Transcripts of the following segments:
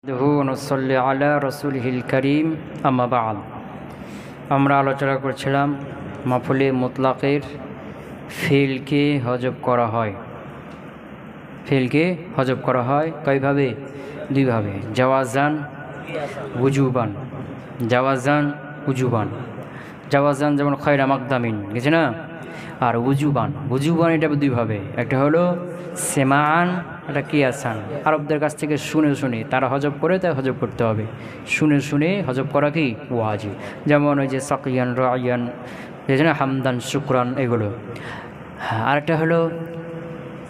নুসল্লি আলা রসুলহিল করিম আম্মা বা'দ। আমরা আলোচনা করছিলাম মাফুলে মুতলাকের ফেলকে হজব করা হয়। ফেলকে হজব করা হয় কয়ভাবে? দুইভাবে, জাওয়াজান উজুবান। জাওয়াজান উজুবান, জাওয়াজান যেমন খয়রা মাকদামিন গেছে না, আর উজুবান এটা দুইভাবে, একটা হলো সেমান, এটা কিয়াসান। আরবদের কাছ থেকে শুনে শুনে তারা হজব করে, তাই হজব করতে হবে। শুনে শুনে হজব করা কি ওয়াজিব। যেমন ওই যে সাকিয়ান, রায়ান, এই না, হামদান, শুকরান, এগুলো। আরেকটা হলো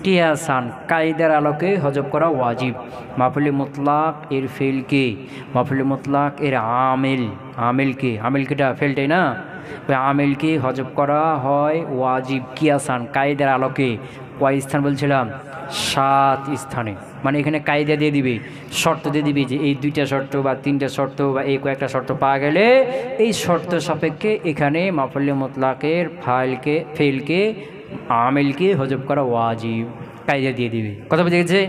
কিয়াসান, কায়দার আলোকে হজব করা ওয়াজিব। মাফুলে মুতলাক এর ফেলকে, মাফুলে মুতলাক এর আমেলকে, আমেলকেটা ফেলটাই না, ওই আমেলকে হজব করা হয় ওয়াজিব কিয়াসান, কায়দার আলোকে। কয় স্থান বলছিলাম? 7 স্থানে। মানে এখানে কায়দা দিয়ে দিবে, শর্ত দিয়ে দিবে যে এই 2টা শর্ত বা 3টা শর্ত বা এই কয়েকটা শর্ত পাওয়া গেলে এই শর্ত সাপেক্ষে এখানে মাফুলে মুতলাকের ফেলকে আমেলকে হজব করা ওয়াজিব, কায়দা দিয়ে দিবে। কথা বুঝে গেছে?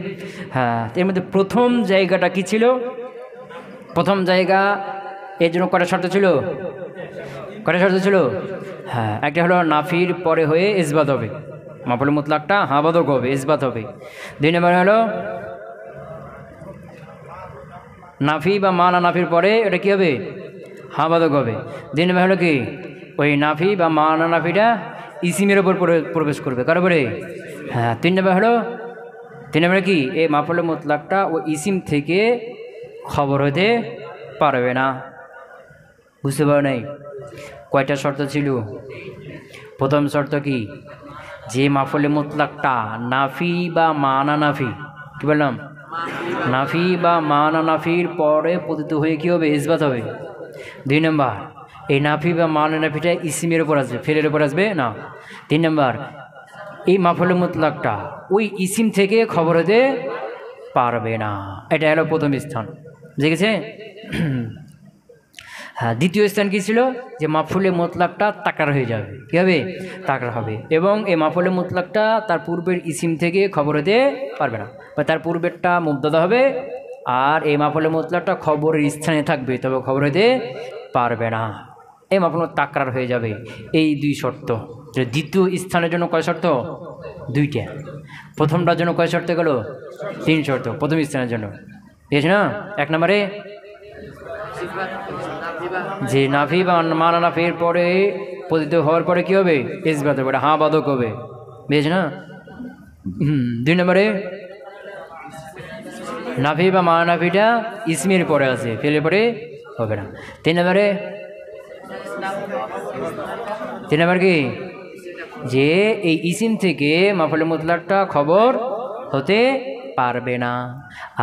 হ্যাঁ। এর মধ্যে প্রথম জায়গাটা কি ছিল? প্রথম জায়গা এর জন্য কটা শর্ত ছিল? হ্যাঁ, একটা হলো নাফির পরে হয়ে ইসবাত হবে, মাফুলে মুতলাকটা হাবাদক হবে, ইসবাত হবে। 2 নম্বর হলো নাফি বা মানা নাফির পরে এটা কি হবে? হাবাদক হবে। 2 নম্বর হলো কি, ওই নাফি বা মানা নাফিটা ইসিমের ওপর প্রবেশ করবে, কার উপরে? হ্যাঁ। 3 নম্বরে কি, এই মাফুলে মুতলাকটা ও ইসিম থেকে খবর হতে পারবে না। বুঝতে পারো নাই? কয়টা শর্ত ছিল? প্রথম শর্ত কি, যে মাফুলে মুতলাকটা নাফি বা মানা নাফি, কি বললাম? নাফি বা মানা নাফির পরে পতিত হয়ে কি হবে? ইসবাত হবে। 2 নম্বর, এই নাফি বা মানা নাফিটা ইসিমের উপর আসবে, ফেলের উপর আসবে না। 3 নম্বর, এই মাফুলে মুতলাকটা ওই ইসিম থেকে খবর হতে পারবে না। এটা হলো প্রথম স্থান, বুঝে গেছে? হ্যাঁ। দ্বিতীয় স্থান কী ছিল? যে মাফুলে মুতলাকটা তাকরার হয়ে যাবে, কী হবে? তাকরার হবে, এবং এই মাফুলে মুতলাকটা তার পূর্বের ইসিম থেকে খবর হতে পারবে না, বা তার পূর্বেরটা মুবতাদা হবে, আর এই মাফুলে মুতলাকটা খবরের স্থানে থাকবে, তবে খবর হতে পারবে না। এই মাফুলে তাকরার হয়ে যাবে। এই 2 শর্ত। দ্বিতীয় স্থানের জন্য কয় শর্ত? 2টা। প্রথমটার জন্য কয় শর্ত গেল? 3 শর্ত প্রথম স্থানের জন্য, ঠিক আছে না? 1 নম্বরে যে নাফি বা মানা নাফির পরে পতিত হওয়ার পরে কি হবে? ইসবাত হবে, হ্যাঁ বাদক হবে, বুঝেছ না? 2 নম্বরে নাফি বা মানা নাফিটা ইসমের পরে আছে, ফেলে পরে হবে না। 3 নম্বর কি, যে এই ইসিম থেকে মাফুলে মুতলাকটা খবর হতে পারবে না।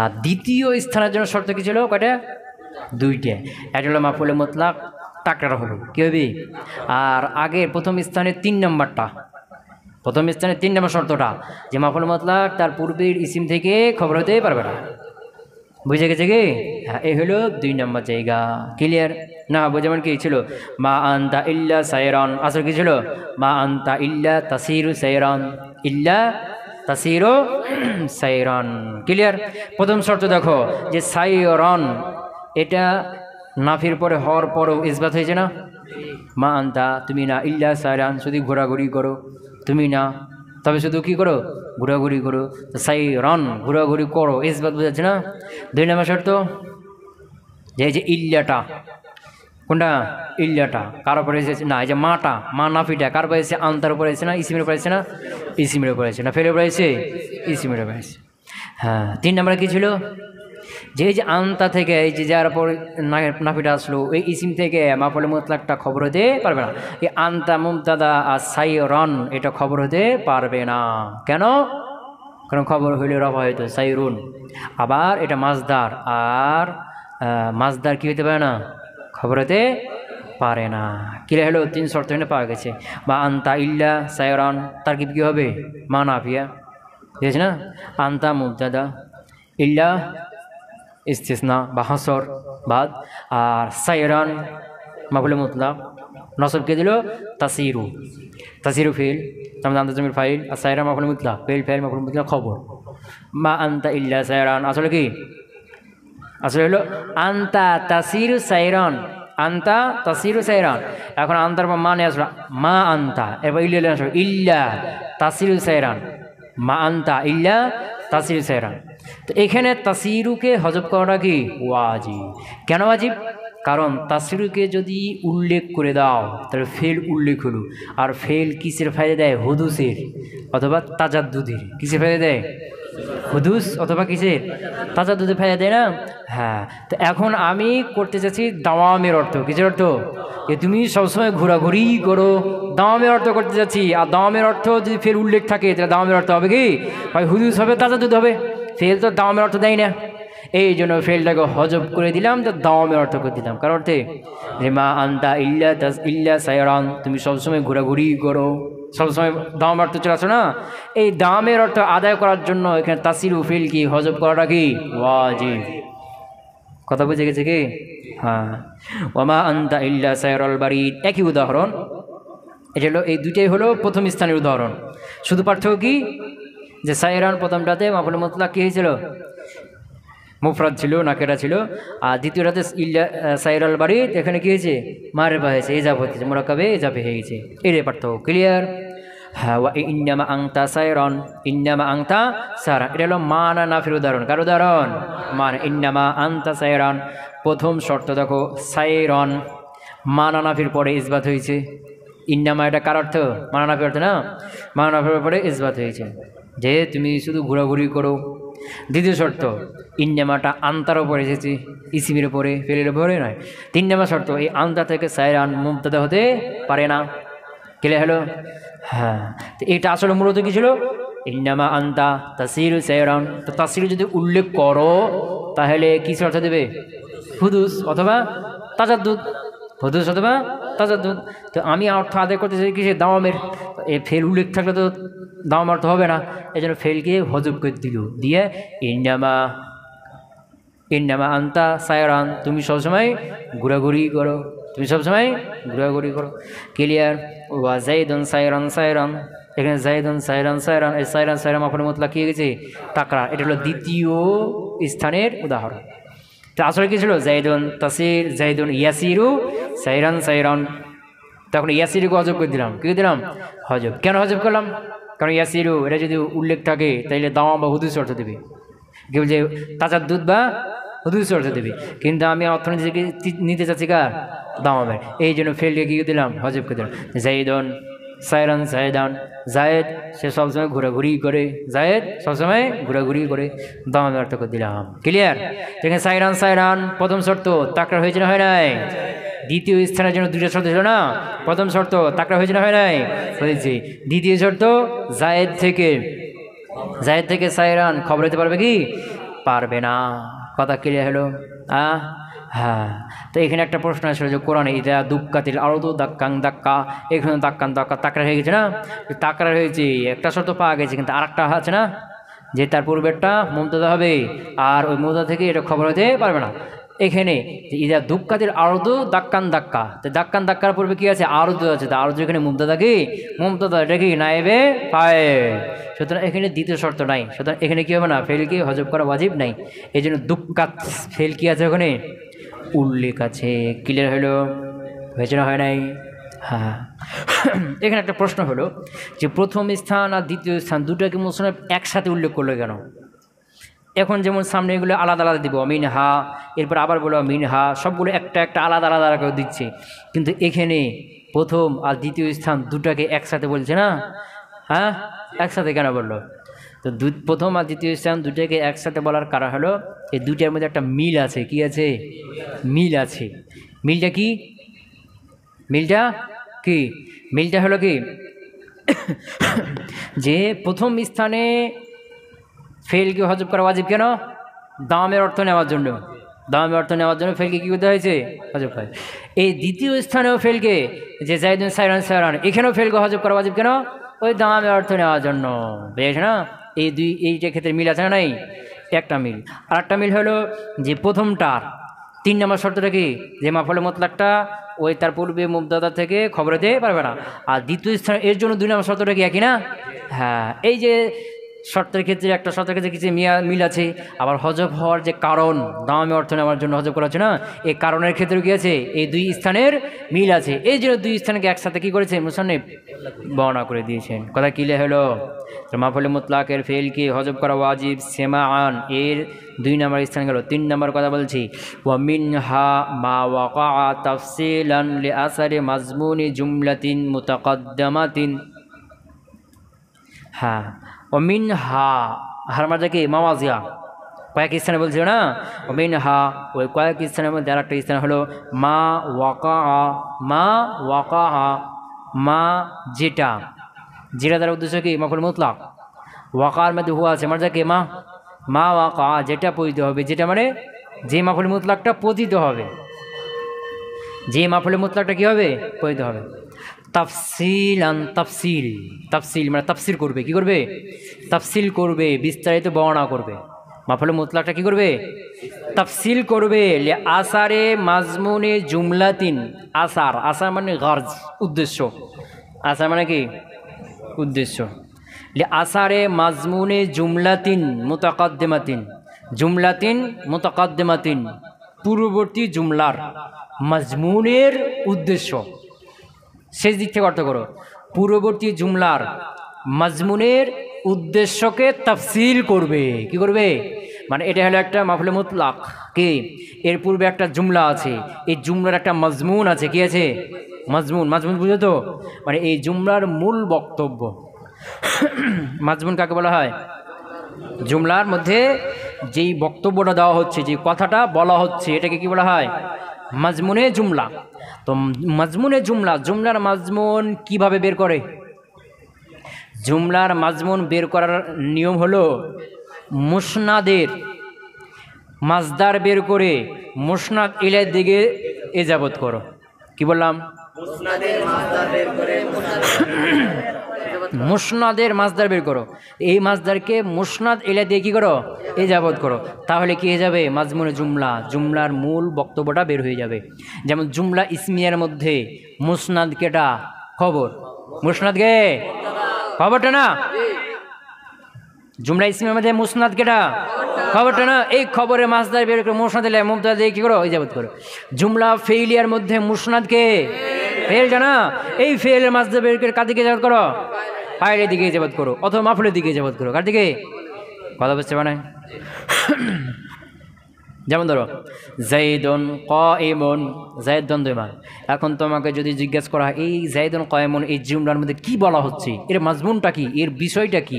আর দ্বিতীয় স্থানের জন্য শর্ত কি ছিল? কয়টা? 2টা। একটা হলো মাফুলে মুতলাক তাকরার হবে, কী হবে? আর আগের প্রথম স্থানে 3 নম্বরটা, প্রথম স্থানে 3 নম্বর শর্তটা, যে মাফুলে মুতলাক তার পূর্বের ইসিম থেকে খবর হতে পারবে না। বুঝে গেছে কি? হ্যাঁ, এই হলো 2 নম্বর জায়গা। ক্লিয়ার না? যেমন কি ছিল? মা আনতা ইল্লা সাইরান, আসলে কি ছিল? মা আনতা ইল্লা তাসিরু সাইরান, ইল্লা তাসিরু সাইরান। ক্লিয়ার? প্রথম শর্ত দেখো, যে সাইরান এটা নাফির পরে হওয়ার পরও ইসবাত হয়েছে না? মা আনতা, তুমি না, ইল্লা সাইরান, শুধু ঘোরাঘুরি করো, তুমি না, তবে শুধু কি করো? ঘোরাঘুরি করো। সাইরান, ঘোরাঘুরি করো, ইসবাত বোঝাচ্ছে না? 2 নম্বর শর্ত, যে এই যে ইল্লাটা, কোনটা? ইল্লাটা কার উপরে এসেছে? না, এই যে মাটা, মা নাফিটা কার উপরে এসেছে? আনতার উপরে এসেছে না? ইসিমের উপরে এসেছে না? ইসিমের উপরে এসেছে না? ফেলের উপরে এসেছে? ইসিমের উপরে এসেছে। হ্যাঁ। 3 নম্বরে কী ছিল? যে এই যে আনতা থেকে এই যে যার উপর নাফিটা আসলো, এই ইসিম থেকে মাফুলে মুতলাকটা খবর হতে পারবে না। এই আনতা মুবতাদা আর সাইরন এটা খবর হতে পারবে না। কেন? কারণ খবর হইলে রফা হইতো সাইরুন। আবার এটা মাজদার, আর মাজদার কি হতে পারে না? খবর হতে পারে না। কিরা হলো? 3 শর্ত এখানে পাওয়া গেছে। বা আনতা ইল্লা সাইরন, তার কি হবে? মা নাফিয়া, ঠিক আছে না? আনতা মুবতাদা, ইল্লা ইস্তিসনা বা হাসর বাদ, আর সাইরান মাফুলে মুতলাক, নসব কে দিল? তাসিরু, তাসিরু ফেল, তামদান জমির ফাইল, আর সাইরান মাফুলে মুতলাক, ফেল মাফুলে মুতলাক খবর। মা আনতা ইল্লা সাইরান, আসলে কি? আসলে হলো আন্তা তাসিরু সাইরন, আন্তা তাসিরু সাইরন। এখন আন্তার পর মানে আসলো মা আন্তা, এবার ইল্লা আসলো ইল্লা তাসিরু সাইরন, মা আন্তা ইল্লা তাসিরু সাইরন। তো এখানে তাসিরুকে হজব করাটা কি ওয়াজিব। কেন ওয়াজিব? কারণ তাসিরুকে যদি উল্লেখ করে দাও তাহলে ফেল উল্লেখ হলো, আর ফেল কিসের ফায়দা দেয়? হুদুসের অথবা তাজাদ্দুদের। কিসের ফায়দা দেয়? হুদুস অথবা কিসের? তাজাদ্দুদের ফায়দা দেয় না? হ্যাঁ। তো এখন আমি করতে চাচ্ছি দাওয়ামের অর্থ। কিসের অর্থ? যে তুমি সবসময় ঘোরাঘুরি করো, দাওয়ামের অর্থ করতে যাচ্ছি। আর দাওয়ামের অর্থ যদি ফেল উল্লেখ থাকে তাহলে দাওয়ামের অর্থ হবে কি? হয় হুদুস হবে, তাজাদ্দুদ হবে। ফেল তো দাওয়ামের অর্থ দেয় না, এই জন্য ফেলটাকে হজব করে দিলাম, তো দাওয়ামের অর্থ করে দিলাম। কারণ অর্থে যে মা আন্তা ইল্লা তাস ইল্লা সায়রান, তুমি সবসময় ঘোরাঘুরি করো, সবসময় দাওয়ামের অর্থ চলে আসো না। এই দাওয়ামের অর্থ আদায় করার জন্য এখানে তাসিরু ফেল কি হজব করাটা কি ওয়াজিব। কথা বুঝে গেছে কি? হ্যাঁ। ওমা আন্তা ইল্লা সায়রাল বারিদ, একই উদাহরণ। এটা হলো, এই দুইটাই হলো প্রথম স্থানের উদাহরণ। শুধু পার্থক্য কি? যে সায়রান প্রথমটাতে মাফুল মুতলাক কি হয়েছিল? মুফরাদ ছিল, নাকেরা ছিল। আর দ্বিতীয়টাতে ইল্লা সাইরাল বাড়িত, এখানে কি হয়েছে? মারেফা হয়েছে, এজাব হয়েছে, মোরাকাবে এজাবে হয়ে গেছে। এটাই পার্থক্য। ক্লিয়ার? হ্যাঁ। ওয়া ইন্নামা আংতা সায়রন, ইন্নামা আংতা সায়রন, এটা হলো মানা নাফির উদাহরণ। কার উদাহরণ? মান ইন্নামা আংতা সায়রন। প্রথম শর্ত দেখো সায়রন, মানা নাফির পরে ইসবাত হয়েছে। ইন্নামা এটা কার অর্থ? মানা নাফির অর্থ না? মানা নাফির পরে ইসবাত হয়েছে যে তুমি শুধু ঘোরাঘুরি করো। দ্বিতীয় শর্ত ইন্নামাটা আন্তার ওপরে এসেছে, ইসিমের ওপরে, ফেলের ওপরে নয়। 3 নম্বর শর্ত এই আন্তা থেকে সায়রান মুবতাদা হতে পারে না। ক্লিয়ার হলো? হ্যাঁ। তো এটা আসলে মূলত কি ছিল? ইন্নামা আন্তা তাসিরু সায়রান। তো তাসিরু যদি উল্লেখ করো তাহলে কি অর্থ দেবে? হুদুস অথবা তাজাদ্দুদ, হুদুস অথবা তাজাদ্দুদ। তো আমি অর্থ আদায় করতে চাই কি? সে দাওয়ামের। এই ফেল উল্লেখ থাকলে তো দাওয়াম অর্থ হবে না, এই জন্য ফেলকে হজব করে দিল, দিয়ে ইন্নামা, ইন্নামা আন্তা সায়রান, তুমি সবসময় ঘোরাঘুরি করো, তুমি সবসময় ঘোরাঘুরি করো। ক্লিয়ার? ওয়া জাইদুন সায়রান সায়রান, এখানে জাইদুন সায়রান সায়রান, এই সায়রান সায়রান মাফুল মুতলাক কি হয়ে গেছে? তাকরার। এটা হলো দ্বিতীয় স্থানের উদাহরণ। তো আসলে কি ছিল? জাইদুন তাসির, জাইদুন ইয়াসিরু সায়রান সায়রান। তখন ইয়াসিরুকে হজব করে দিলাম। কি দিলাম? হজব। কেন হজব করলাম? কারণ ইয়াসিরু এটা যদি উল্লেখ থাকে তাইলে দাওয়াম বা হুদুস অর্থ দেবে, কি বলছে? তাজাদ্দুদ বা হুদুস অর্থ দেবে। কিন্তু আমি অর্থনীতিকে নিতে চাচ্ছি কার? দাওয়ামের। এই জন্য ফেলকে কি দিলাম? হজব করে দিলাম। জাইদুন সায়রান সায়দান, জায়েদ সে সবসময় ঘোরাঘুরি করে, জায়েদ সবসময় ঘোরাঘুরি করে, দাওয়ামের অর্থ করে দিলাম। ক্লিয়ার? এখানে সায়রান সায়রান প্রথম শর্ত তাকরার হয়েছে না হয় নাই? দ্বিতীয় স্থানের জন্য 2টা শর্ত ছিল না? প্রথম শর্ত তাকরার হয়েছে না হয় নাই? হয়েছে। দ্বিতীয় শর্ত জায়েদ থেকে সায়রান খবর হতে পারবে কি? পারবে না। কথা ক্লিয়ার হলো? হ্যাঁ। তো এখানে একটা প্রশ্ন আসলে যে কোরআনে এটা দুক্কাতিল আরদু দাক্কাং দাক্কা, এখানে দাক্কাং দাক্কা তাকরার হয়ে গেছে না? তাকরার হয়েছে, একটা শর্ত পাওয়া গেছে, কিন্তু আরেকটা আছে না, যে তার পূর্বেরটা মুবতাদা হবে, আর ওই মুবতাদা থেকে এটা খবর হতে পারবে না। এখানে ইদা দুক্কাতিল আরদু দাক্কান দাক্কা, তো দাক্কান দাক্কার পূর্বে কি আছে? আরদু আছে। তো আরদু এখানে মুবতাদা কি? মুবতাদা, এটা কি নায়েবে ফাইল। সুতরাং এখানে দ্বিতীয় শর্ত নাই, সুতরাং এখানে কি হবে না? ফেলকে হজব করা ওয়াজিব নাই। এই জন্য দুক্কাত ফেল কি আছে? ওখানে উল্লেখ আছে। ক্লিয়ার হলো? হয়েছে না হয় নাই? হ্যাঁ। এখানে একটা প্রশ্ন হলো যে প্রথম স্থান আর দ্বিতীয় স্থান দুটাকে মুসলিম একসাথে উল্লেখ করলো কেন? এখন যেমন সামনে এগুলো আলাদা আলাদা দিব, মিনহা, এরপর আবার বলো মিনহা, সবগুলো একটা একটা আলাদা আলাদা করে দিচ্ছে, কিন্তু এখানে প্রথম আর দ্বিতীয় স্থান দুটাকে একসাথে বলছে না? হ্যাঁ, একসাথে কেন বললো? তো প্রথম আর দ্বিতীয় স্থান দুটাকে একসাথে বলার কারণ হলো এই দুইটার মধ্যে একটা মিল আছে। কি আছে? মিল আছে। মিলটা কি? মিলটা কি? মিলটা হলো কি যে প্রথম স্থানে ফেলকে হজব করা ওয়াজিব কেন? দামের অর্থ নেওয়ার জন্য। দামের অর্থ নেওয়ার জন্য ফেলকে কী করতে হয়েছে? হজব করে। এই দ্বিতীয় স্থানেও ফেলকে, যে জাইদুন সায়রান সায়রান, এখানেও ফেলকে হজব করা ওয়াজিব কেন? ওই দামের অর্থ নেওয়ার জন্য। বেশ না? এইটা ক্ষেত্রে মিল আছে না? নাই, একটা মিল। আর একটা মিল হলো যে প্রথমটার 3 নম্বর শর্তটা কি? যে মাফুল মুতলাকটা ওই তার পূর্বে মুবতাদা থেকে খবর দিতে পারবে না। আর দ্বিতীয় স্থান এর জন্য 2 নম্বর শর্তটা কি একই না? হ্যাঁ। এই যে শর্তের ক্ষেত্রে একটা শর্তের ক্ষেত্রে কিছু মিল আছে, আবার হজব হওয়ার যে কারণ দামি অর্থ নেওয়ার জন্য হজব করা হচ্ছে না, এই কারণের ক্ষেত্রেও কী আছে, এই দুই স্থানের মিল আছে। এই জন্য দুই স্থানকে একসাথে কী করেছে মুসান্নিফ বর্ণনা করে দিয়েছেন। কথা কিলে হলো মাফুল মুতলাকের ফেলকে হজব করা ওয়াজিব সেমাআন, এর 2 নম্বর স্থান গেল। 3 নম্বর কথা বলছি, ওয়া মিনহা মা ওয়াকা তাফসিলান লিআসারি মাজমুনি জুমলাতিন মুতাকাদ্দামাতিন। হ্যাঁ, অমিন হা, হার মাঝে কি মাওয়াজিয়া, কয়েক স্থানে বলছিল না, অমিন হা, ওই কয়েক স্থানের মধ্যে আর একটা স্থান হলো মা ওয়াকা, মা ওয়াকা, মা যেটা, যেটা তার উদ্দেশ্য কি মাফুল মুতলাক, ওয়াকার মধ্যে হুয়া আছে মাঝে কি মা ওয়াকা, যেটা পতিত হবে, যেটা মানে যে মাফুল মুতলাকটা পতিত হবে, যে মাফুল মুতলাকটা কী হবে পতিত হবে। তাফসিল আন তাফসিল, তাফসিল মানে তাফসির করবে, কি করবে তাফসিল করবে, বিস্তারিত বর্ণনা করবে। মাফুল মুতলাকটা কি করবে তাফসিল করবে। লে আসারে মাজমুনে জুমলাতিন, আসার, আসার মানে গার্জ উদ্দেশ্য, আসার মানে কি উদ্দেশ্য। লে আসারে মাজমুনে জুমলাতিন মুতাকাদ্দিমাতিন, জুমলাতিন মুতাকাদ্দিমাতিন পূর্ববর্তী জুমলার মাজমুনের উদ্দেশ্য, শেষ দিক থেকে অর্থ করো, পূর্ববর্তী জুমলার মাজমুনের উদ্দেশ্যকে তাফসিল করবে। কি করবে মানে এটা হলো একটা মাফুল মুতলাক, কি এর পূর্বে একটা জুমলা আছে, এই জুমলার একটা মাজমুন আছে, কি আছে মাজমুন, মাজমুন বুঝো তো, মানে এই জুমলার মূল বক্তব্য। মাজমুন কাকে বলা হয়, জুমলার মধ্যে যেই বক্তব্যটা দেওয়া হচ্ছে, যে কথাটা বলা হচ্ছে, এটাকে কি বলা হয় মাজমুনে জুমলা। তো মাজমুনে জুমলা, জুমলার মাজমুন কিভাবে বের করে, জুমলার মাজমুন বের করার নিয়ম হলো মুসনাদের মাজদার বের করে মুসনাদ ইলার দিকে এজাবত করো। কি বললাম মুসনাদের মাজদার বের করো, এই মাজদারকে মুসনাদ ইলা দিয়ে কী করো এজাবত করো, তাহলে কি হয়ে যাবে মাজমুনে জুমলা, জুমলার মূল বক্তব্যটা বের হয়ে যাবে। যেমন জুমলা ইসমিয়ার মধ্যে মুসনাদ কেটা খবর, মুসনাদ কে খবরটা না, জুমলা ইসমিয়ার মধ্যে মুসনাদ কেটা খবরটা না, এই খবরে মাজদার বের করে মুসনাদ ইলা মুবতাদা দিয়ে কী করো ইজাবত করো। জুমলা ফেইলিয়ার মধ্যে মুসনাদ কে ফেল জানা, এই ফেলের মাজদার বের করে কার দিকে ইজাবত করো ফাইলের দিকে ইজাবত করো, অথবা মাফুলের দিকে ইজাবত করো, কার দিকে কথা বুঝতে পারে। যেমন ধরো জাইদুন কাইমুন, জাইদ দ্বন্দ্বমান, এখন তোমাকে যদি জিজ্ঞেস করা হয় এই জাইদুন কাইমুন এই জুমলার মধ্যে কি বলা হচ্ছে, এর মাজমুনটা কি, এর বিষয়টা কি,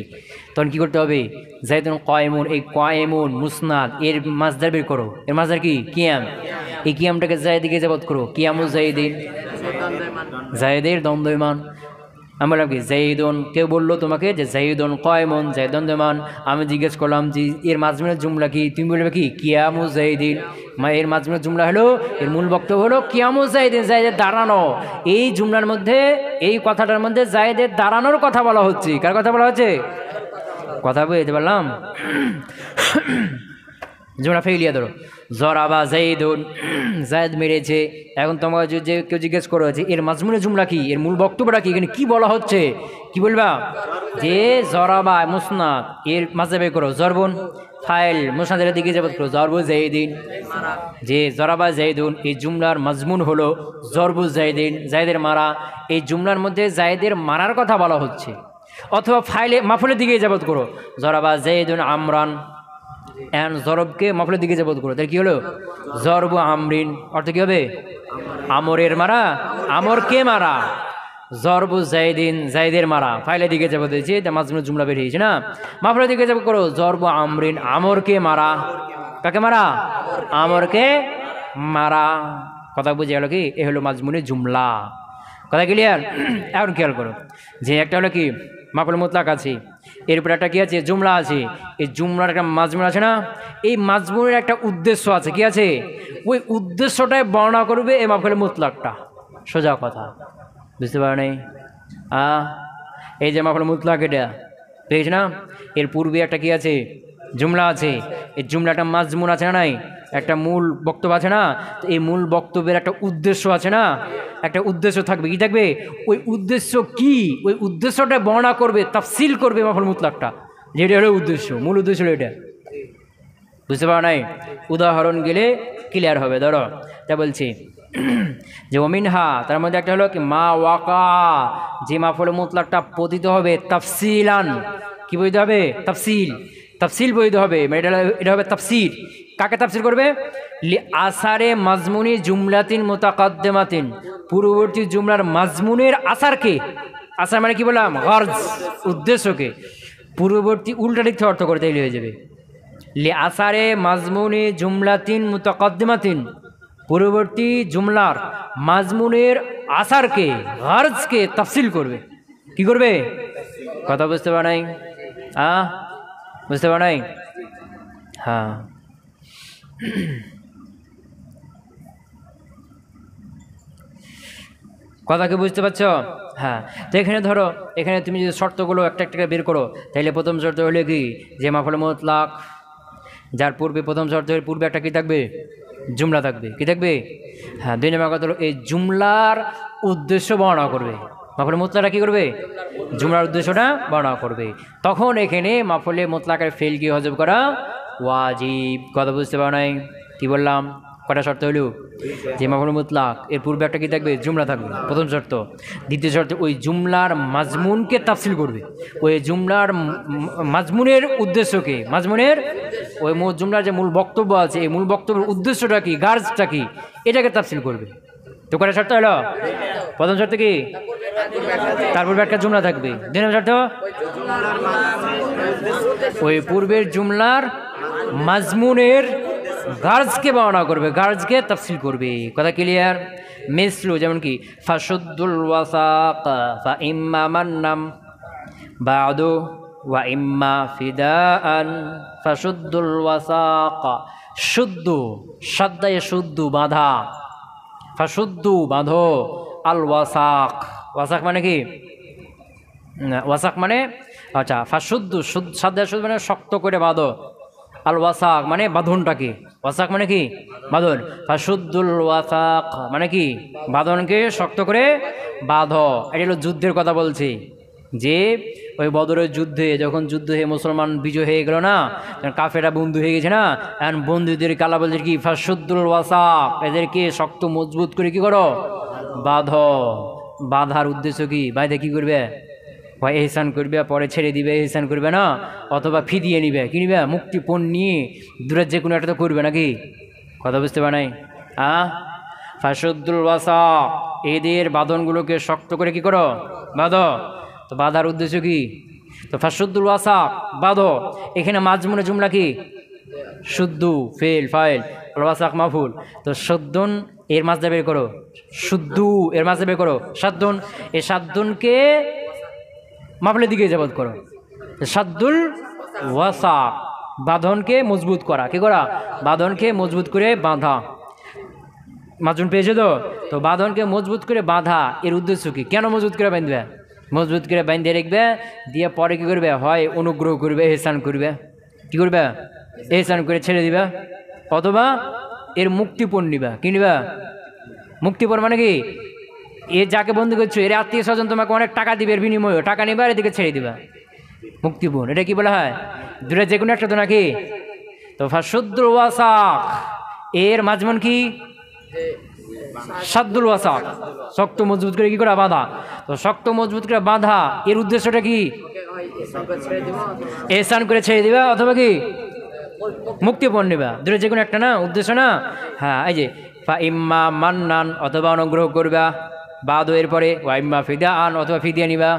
তখন কি করতে হবে জাইদুন কাইমুন, এই কাইমুন মুসনাদ এর মাজদার বের করো, এর মাজদার কি কিয়াম, এই কিয়ামটাকে জাইদ দিকে ইজাবত করো, কিয়ামু জাইদিন, জাইদের দ্বন্দ্বমান। আমি বললাম কি জাইদুন, কেউ বললো তোমাকে যে জাইদুন কায়মুন, জাইদ দ্বন্দ্বমান, আমি জিজ্ঞেস করলাম যে এর মাজমুনের জুমলা কি, তুমি বলবে কি কিয়ামু জাইদিন, এর মাজমুনের জুমলা হলো, এর মূল বক্তব্য হলো কিয়ামু জাইদিন, জাইদের দাঁড়ানো। এই জুমলার মধ্যে এই কথাটার মধ্যে জাইদের দাঁড়ানোর কথা বলা হচ্ছে, কার কথা বলা হচ্ছে, কথা বুঝতে পারলাম। জুমলা ফেলিয়া ধরো জরাবা জাইদুন, জায়দ মেরেছে, এখন তোমাকে যে কেউ জিজ্ঞেস করা হয়েছে এর মাজমুনের জুমলা কি, এর মূল বক্তব্যটা কি, এখানে কি বলা হচ্ছে, কি বলবা যে জরাবা মুসনাদ এর মাঝে বের করো, জরবুন ফাইল মুসনাদের দিকে যাবত করো, জরবু জাইদিন, যে জরাবা জাইদুন এই জুমলার মাজমুন হলো জরবু জাইদিন, জায়দের মারা, এই জুমলার মধ্যে জায়দের মারার কথা বলা হচ্ছে। অথবা ফাইলে মাফুলের দিকে যাবত করো, জরাবা জাইদুন আমরান, এন জরবকে মাফুলের দিকে যাবত করো, তাহলে কি হলো জরবু আমরিন, অর্থ কি হবে আমরের মারা, আমরকে মারা, জরবু জাইদিন জাইদের মারা, ফাইলের দিকে যাবত হয়েছে, তা মাজমুনের জুমলা বেরিয়েছে না, মাফুলের দিকে যাবত করো জরবু আমরিন, আমরকে মারা, কাকে মারা আমরকে মারা। কথা বুঝে গেল কি, এ হলো মাজমুনের জুমলা, কথা ক্লিয়ার। এখন খেয়াল করো যে একটা হলো কি মাফুল মুতলাক আছে, এরপর একটা কি আছে জুমলা আছে, এই জুমলার একটা মাজমুন আছে না, এই মাজমুনের একটা উদ্দেশ্য আছে, কি আছে ওই উদ্দেশ্যটাই বর্ণনা করবে এই মাফুল মুতলাকটা, সোজা কথা বুঝতে পারো নাই। এই যে মাফুল মুতলাক এটা পেয়েছে না, এর পূর্বে একটা কি আছে জুমলা আছে, এই জুমলাটা মাজমুন আছে না নাই, একটা মূল বক্তব্য আছে না, তো এই মূল বক্তব্যের একটা উদ্দেশ্য আছে না, একটা উদ্দেশ্য থাকবে, কি থাকবে ওই উদ্দেশ্য কি, ওই উদ্দেশ্যটা বর্ণনা করবে তাফসিল করবে মাফুল মুতলাকটা, যেটা হলো উদ্দেশ্য, মূল উদ্দেশ্য হলো এটা। বুঝতে পারো নাই? উদাহরণ গেলে ক্লিয়ার হবে। ধরো তা বলছি যে ওমিনহা, তার মধ্যে একটা হলো কি মা ওয়াকা, যে মাফুলে মুতলাকটা পতিত হবে তাফসিলান। কি বইতে হবে? তাফসিল। তাফসিল বইতে হবে, মানে এটা হবে তাফসির। কাকে তাফসিল করবে? লি আসারে মাজমুনি জুমলাতিন মুতাকাদ্দিমাতিন, পূর্ববর্তী জুমলার মাজমুনের আসারকে, আসার মানে কি বললাম? গরজ, উদ্দেশ্যকে পূর্ববর্তী উল্টা দিক থেকে অর্থ করে তাইলে হয়ে যাবে। লি আসারে মাজমুনি জুমলাতিন মুতাকাদ্দিমাতিন, পূর্ববর্তী জুমলার মাজমুনের আসারকে, গরজকে তাফসিল করবে। কি করবে? কথা বুঝতে পার নাই? বুঝতে পার নাই? হ্যাঁ, কথা কি বুঝতে পারছ? হ্যাঁ। তো এখানে ধরো, এখানে তুমি যদি শর্তগুলো একটা একটা বের করো, তাহলে প্রথম শর্ত হলে কি যে মাফুল মুতলাক যার পূর্বে, প্রথম শর্তের পূর্বে একটা কি থাকবে? জুমলা থাকবে। কি থাকবে? হ্যাঁ। দুই নম্বর কথা হলো এই জুমলার উদ্দেশ্য বর্ণনা করবে। মাফুল মুতলাকটা কি করবে? জুমলার উদ্দেশ্যটা বর্ণনা করবে। তখন এখানে মাফুলে মুতলাকের ফেল কি হজব করা ওয়াজিব। কথা বুঝতে পারো নাই? কি বললাম? কটা শর্ত হলো? যে মাফুল মুতলাক এর পূর্বে একটা কি থাকবে? জুমলা থাকবে, প্রথম শর্ত। দ্বিতীয় শর্ত ওই জুমলার মাজমুনকে তাফসিল করবে। ওই জুমলার মাজমুনের উদ্দেশ্যকে, মাজমুনের ওই জুমলার যে মূল বক্তব্য আছে, এই মূল বক্তব্যের উদ্দেশ্যটা কি, গার্জটা কি, এটাকে তাফসিল করবে। তো কটা শর্ত হলো? প্রথম শর্ত কি? তার পূর্বে একটা জুমলা থাকবে। দুই নম্বর শর্ত ওই পূর্বের জুমলার মাজমুনের গার্জকে বর্ণনা করবে, গার্জকে তাফসিল করবে। কথা ক্লিয়ার? মিসলু যেমন কি ফাশুদ্দুল ওয়াসাক ফা ইম্মা মান্নাম বাদু ওয়া ইম্মা ফিদাআন ফাশুদ্দুল ওয়াসাক। শুদ্ধ সাদ্দায় শুদ্ধ বাঁধা, ফাশুদ্দু বাঁধো, আল ওয়াসাক, ওয়াসাক মানে কি? ওয়াসাক মানে আচ্ছা ফাশুদ্দু সাদ্দায় শুদ্ধ মানে শক্ত করে বাঁধো, আল ওয়াসাক মানে বাঁধনটাকে, ওয়াসাক মানে কি? বাঁধন। ফাশুদ্দুল ওয়াসাক মানে কি? বাঁধনকে শক্ত করে বাঁধো। এটা হলো যুদ্ধের কথা বলছি, যে ওই বদরের যুদ্ধে যখন যুদ্ধ হয়ে মুসলমান বিজয় হয়ে গেল না, কাফেরা বন্ধু হয়ে গেছে না, এখন বন্ধুদের কালা বলছে কি ফাশুদ্দুল ওয়াসাক, এদেরকে শক্ত মজবুত করে কি করো? বাঁধো। বাঁধার উদ্দেশ্য কি? বাইরে কি করবে? হয় এহসান করবে, পরে ছেড়ে দিবে, এহসান করবে না, অথবা ফিদিয়ে নিবে। কি নিবে? মুক্তিপণ নিয়ে দূরের যে কোনো একটা তো করবে নাকি? কথা বুঝতে পারে নাই? ফাশুদ্দুল ওয়াসাক, এদের বাঁধনগুলোকে শক্ত করে কি করো? বাঁধো। তো বাঁধার উদ্দেশ্য কি? তো ফাশুদ্দুল ওয়াসাক বাঁধো। এখানে মাজমুনে জুমলা কি? শুদ্ধু ফেল ফাইল, ওয়াসাক মাফুল। তো সদ্দুন এর মাঝে বের করো, শুদ্ধু এর মাঝে বের করো সাদ্দুন। এই সাদ্দুনকে মাফুলের দিকে ইজাবত করো। সাদ্দুল ওয়াসাক, বাঁধনকে মজবুত করা। কি করা? বাঁধনকে মজবুত করে বাঁধা। মাজুন পেয়েছে তো? তো বাঁধনকে মজবুত করে বাঁধা এর উদ্দেশ্য কি? কেন মজবুত করে বাঁধবে? মজবুত করে বাঁধে রাখবে, দিয়ে পরে কি করবে? হয় অনুগ্রহ করবে, এহসান করবে। কি করবে? এহসান করে ছেড়ে দিবা, অথবা এর মুক্তিপণ নিবা। কি নিবা? মুক্তিপণ মানে কি? এ যাকে বন্ধু করছো এর আত্মীয় স্বজন তোমাকে অনেক টাকা দিবে, এর বিনিময়ে টাকা নিবা, এদিকে ছেড়ে দিবা। মুক্তিপণ, এটা কি বলা হয়? দূরে যে কোনো একটা তো নাকি? তো ফাশুদ্দুল ওয়াসাক এর মাজমুন কি? সাদ্দুল ওয়াসাক, শক্ত মজবুত করে কি করা? বাঁধা। তো শক্ত মজবুত করে বাঁধা এর উদ্দেশ্যটা কি? এহসান করে ছেড়ে দিবা, অথবা কি মুক্তিপণ নিবা। দূরে যে কোনো একটা না উদ্দেশ্য না? হ্যাঁ। এই যে ফা ইম্মা মান্নান, অথবা অনুগ্রহ করবা, বাদো এরপরে ওয়া ইম্মা ফিদাআন, অথবা ফিদিয়া নিবা।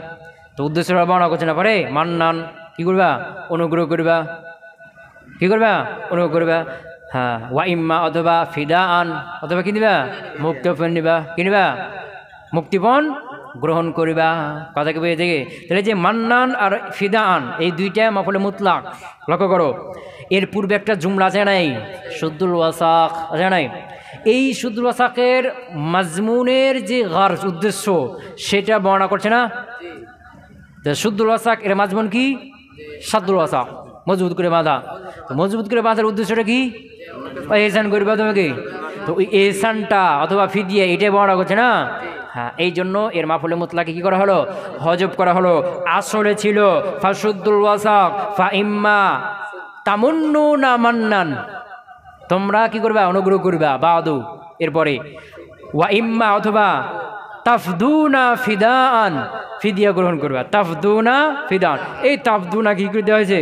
তো উদ্দেশ্যটা বর্ণনা করছে না, পরে মান্নান কি করবা? অনুগ্রহ করবা। কি করবা? অনুগ্রহ করবা। হ্যাঁ। ওয়া ইম্মা অথবা ফিদাআন, অথবা কি নিবা? মুক্তিপণ নিবা। কি নিবা? মুক্তিপণ গ্রহণ করিবা। কথা কি বুঝে থেকে? তাহলে যে মান্নান আর ফিদাআন এই দুইটা মাফুলে মুতলাক, লক্ষ্য করো এর পূর্বে একটা জুমলা আছে নাই? শুদ্দুল ওয়াসাক আছে নাই? এই শুদ্দুল ওয়াসাকের মাজমুনের যে গার্জ উদ্দেশ্য সেটা বর্ণনা করছে না? শুদ্দুল ওয়াসাক এর মাজমুন কি? সাদ্দুল ওয়াসাক, মজবুত করে বাঁধা। তো মজবুত করে বাঁধার উদ্দেশ্যটা কি? এহসান করবা তোমাকে। তো ওই এহসানটা অথবা ফিদিয়া এটাই বর্ণনা করছে না? হ্যাঁ, এই জন্য এর মাফুলে মুতলাকে কি করা হলো? হজব করা হলো। আসলে ছিল ফাসুদ্দুল ওয়াসাক ফা ইম্মা তামুন্নুনা মান্নান, তোমরা কি করবা? অনুগ্রহ করবা। বাদু এরপরে ওয়া ইম্মা অথবা তাফদুনা ফিদান, ফিদিয়া গ্রহণ করবা। তাফদুনা ফিদান, এই তাফদুনা কি করে দেওয়া হয়েছে?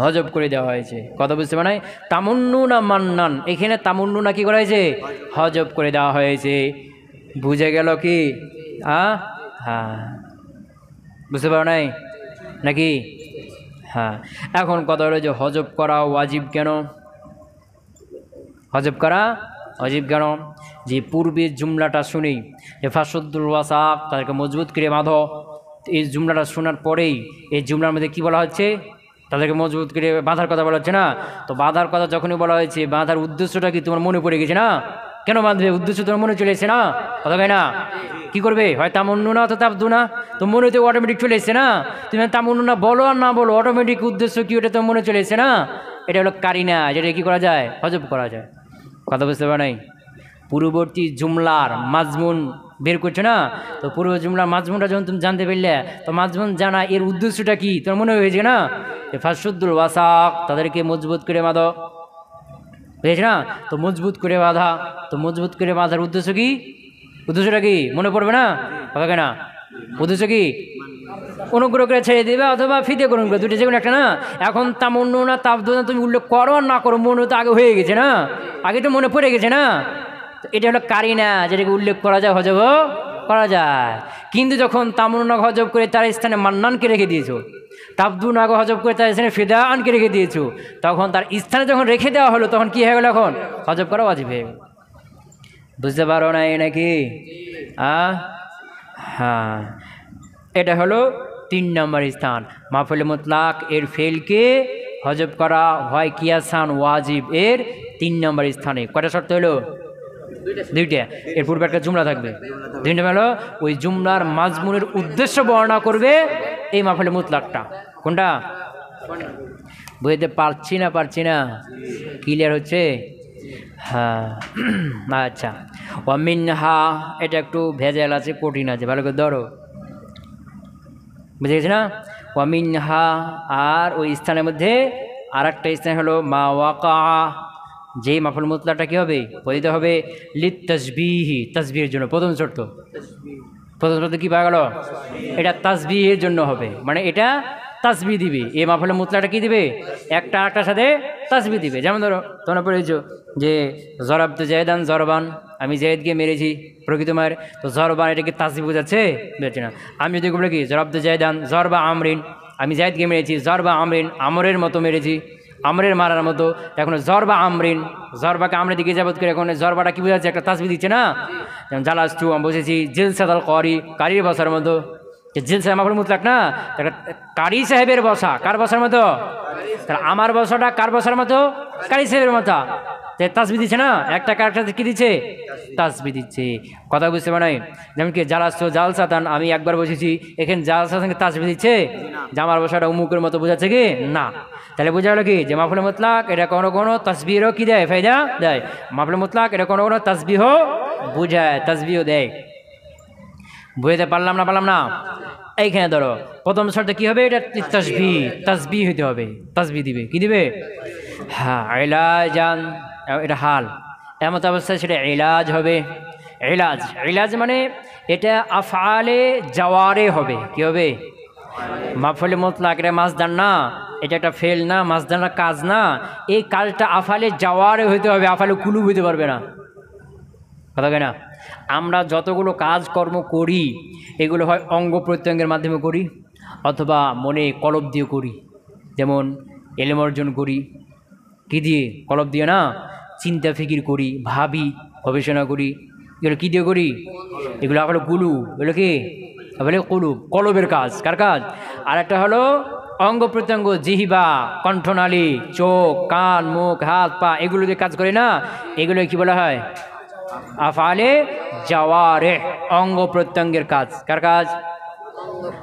হজব করে দেওয়া হয়েছে। কথা বুঝতে পারে? তামুন্নুনা মান্নান, এখানে তামুন্নুনা কি করা হয়েছে? হজব করে দেওয়া হয়েছে। বুঝে গেল কি? হ্যাঁ, বুঝতে পারো নাই নাকি? হ্যাঁ, এখন কথা হলো যে হজব করা ওয়াজিব কেন? হজব করা ওয়াজিব কেন? যে পূর্বের জুমলাটা শুনেই যে ফাসুদ্দুল ওয়াসাক, তাদেরকে মজবুত করে বাঁধো, এই জুমলাটা শোনার পরেই এই জুমলার মধ্যে কী বলা হচ্ছে? তাদেরকে মজবুত করে বাঁধার কথা বলা হচ্ছে না? তো বাঁধার কথা যখনই বলা হয়েছে, বাঁধার উদ্দেশ্যটা কি তোমার মনে পড়ে গেছে না? কেন বাঁধবে? উদ্দেশ্য তোমার মনে চলে এসেছে না? কথা কয় না? কি করবে? হয় তামুন্নুনা অথবা তাফদুনা, তো মনে তো অটোমেটিক চলে এসছে না? তুমি তামুন্নুনা বলো আর না বলো, অটোমেটিক উদ্দেশ্য কি ওটা তোমার মনে চলে এসছে না? এটা হলো কারিনা, যেটা কি করা যায়? হজব করা যায়। কথা বুঝতে পারো নাই? পূর্ববর্তী জুমলার মাজমুন বের করছো না, তো পূর্ব জুমলার মাজমুনটা যখন তুমি জানতে পারলে, তো মাজমুন জানা এর উদ্দেশ্যটা কি তোমার মনে হয়েছে না? ফাসুদ্দুল ওয়াসাক, তাদেরকে মজবুত করে বাঁধো, বুঝেছি না? তো মজবুত করে বাঁধা, তো মজবুত করে বাঁধার উদ্দেশ্য কি? উদ্দেশ্যটা কি মনে পড়বে না? কথা কেনা? উদ্দেশ্য কি? অনুগ্রহ করে ছেড়ে দেবে অথবা ফিতে গ্রহণ করে, দুটো যেগুলো একটা না। এখন তামুন্নুনা তাফদুনা তুমি উল্লেখ করো আর না করো, মনে তো আগে হয়ে গেছে না? আগে তো মনে পড়ে গেছে না? এটা হলো কারিনা, যেটাকে উল্লেখ করা যায়, হজব করা যায়। কিন্তু যখন তামুন্নুনাকে হজব করে তার স্থানে মান্নানকে রেখে দিয়েছো, তাফদুনাকে হজব করে তার স্থানে ফিদানকে রেখে দিয়েছো, তখন তার স্থানে যখন রেখে দেওয়া হলো, তখন কি হয়ে গেল? এখন হজব করা ওয়াজিব হয়ে গেল। বুঝতে পারো না এই নাকি? হ্যাঁ, এটা হলো 3 নম্বর স্থান। মাফুলে মুতলাক এর ফেলকে হজব করা হয় কিয়াসান ওয়াজিব এর 3 নম্বর স্থানে। কয়টা শর্ত হলো? 2টা। এর পূর্বে একটা জুমলা থাকবে। 2 নম্বর হলো ওই জুমলার মাজমুনের উদ্দেশ্য বর্ণনা করবে এই মাফুলে মুতলাকটা। কোনটা? বুঝতে পারছি না? ক্লিয়ার হচ্ছে? হ্যাঁ, আচ্ছা। ওয়ামিনহা, এটা একটু ভেজাল আছে, কঠিন আছে, ভালো করে ধরো। বুঝে গেছি না? ওয়ামিনহা, আর ওই স্থানের মধ্যে আর একটা স্থান হলো মা ওয়াকা, যেই মাফুল মুতলাকটা কী হবে? পড়িতে হবে লিত তাসবিহি, তাসবিহের জন্য। প্রথম শর্ত কী পাওয়া গেল? এটা তাসবিহের জন্য হবে, মানে এটা তাসবিহ দিবে। এই মাফুলে মুতলাকটা কি দিবে? একটা আরেকটার সাথে তাসবিহ দিবে। যেমন ধরো তোমরা পড়েছো যে জরাবতু জায়দান জরবান, আমি জায়েদকে মেরেছি প্রকৃত মায়ের, তো জরবান এটা কি তাসবিহ বোঝাচ্ছে? বুঝাচ্ছে না। আমি যদি বলে কি জরাবতু জায়দান জরবা আমরিন, আমি জায়েদকে মেরেছি, জরবা আমরিন আমরের মতো মেরেছি, আমরের মারার মতো। এখন জরবা আমরিন, জরবাকে আমরের দিকে যাবত করে, এখন জরবাটা কি বোঝাচ্ছে? একটা তাসবিহ দিচ্ছে না? যেমন জালাস্তু, আমি বসেছি, জিলসাদাল করি, কারির বসার মতো। জিলসা মাফুল মুতলাক না, কারি সাহেবের বসা, কার বসার মতো? তাহলে আমার বসাটা কার বসার মতো? কারি সাহেবের মতো। তাসবিহ দিচ্ছে না? একটা কারেক্টার কি দিচ্ছে? তাসবিহ দিচ্ছে। কথা বুঝতে পারে? যেমন কি জালাস্তু জালসাতান, আমি একবার বসেছি, এখানে জালসাতানকে তাসবিহ দিচ্ছে যে আমার বসাটা উমুকের মতো বোঝাচ্ছে কি? না। তাহলে বোঝা গেল কি যে মাফুলে মুতলাক এটা কোনো কোনো তাসবিহও কি দেয়? ফায়দা দেয়। মাফুলে মুতলাক এটা কোনো কোনো তাসবিহ বুঝায়, তাসবিহ দেয়। বুঝতে পারলাম না? এইখানে ধরো প্রথম শর্ত কি হবে? এটা তাসবিহ হইতে হবে, তাসবিহ দিবে। কি দিবে? হ্যাঁ, ইলাজান, এটা হাল, এমত অবস্থায় সেটা ইলাজ হবে। ইলাজ মানে এটা আফআলে জাওয়ারে হবে। কি হবে? মাফুলে মুতলাক এটা মাসদার না, এটা একটা ফেল না, মাসদার না, কাজ না। এই কাজটা আফআলে জাওয়ারে হইতে হবে, আফআলে কুলুব হইতে পারবে না। কথা কেনা? আমরা যতগুলো কাজকর্ম করি এগুলো হয় অঙ্গ প্রত্যঙ্গের মাধ্যমে করি, অথবা মনে কলব দিয়ে করি। যেমন এলেম অর্জন করি কী দিয়ে? কলব দিয়ে না? চিন্তা ফিকির করি, ভাবি, গবেষণা করি, এগুলো কী দিয়ে করি? এগুলো হলো কুলুব। এগুলো কি বলে? কুলুব, কলবের কাজ। কার কাজ? আর একটা হলো অঙ্গ প্রত্যঙ্গ, জিহিবা, কণ্ঠনালী, চোখ, কান, মুখ, হাত, পা, এগুলো যে কাজ করে না, এগুলো কি বলা হয়? আফআলে জাওয়ারে, অঙ্গ প্রত্যঙ্গের কাজ। কার কাজ?